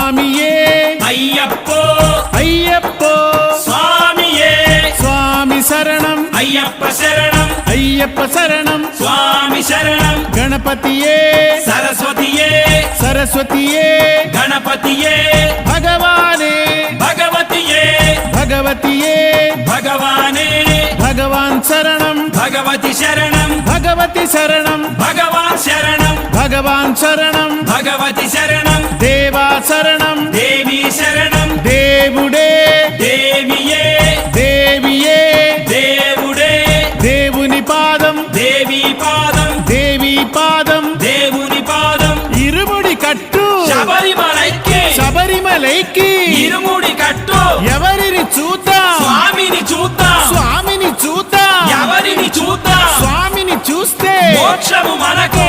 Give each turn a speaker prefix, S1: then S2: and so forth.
S1: స్వామియే
S2: అయ్యప్పో
S1: అయ్యప్పో
S2: స్వామియే
S1: స్వామి శరణం
S2: అయ్యప్ప శరణం
S1: అయ్యప్ప శరణం
S2: స్వామి శరణం
S1: గణపతియే
S2: సరస్వతియే
S1: సరస్వతియే
S2: గణపతియే
S1: భగవానే
S2: భగవతియే
S1: భగవతియే
S2: భగవానే
S1: భగవాన్ శరణం
S2: భగవతి శరణం
S1: భగవతి శరణం
S2: భగవాన్ శరణం
S1: భగవాన్ శరణం
S2: భగవతి శరణం
S1: దేవా శరణం
S2: దేవి శరణం
S1: దేవుడే
S2: దేవియే
S1: దేవియే
S2: దేవుడే
S1: దేవుని పాదం
S2: దేవి పాదం
S1: దేవి పాదం
S2: దేవుని పాదం
S1: ఇరుముడి కట్టు
S2: శబరిమలైకి
S1: శబరిమలైకి
S2: ఇరుముడి కట్టు
S1: ఎవరిని చూద్దాం
S2: స్వామిని చూద్దాం
S1: స్వామిని చూద్దాం
S2: ఎవరిని చూద్దాం
S1: స్వామిని చూస్తే
S2: మోక్షము మనకు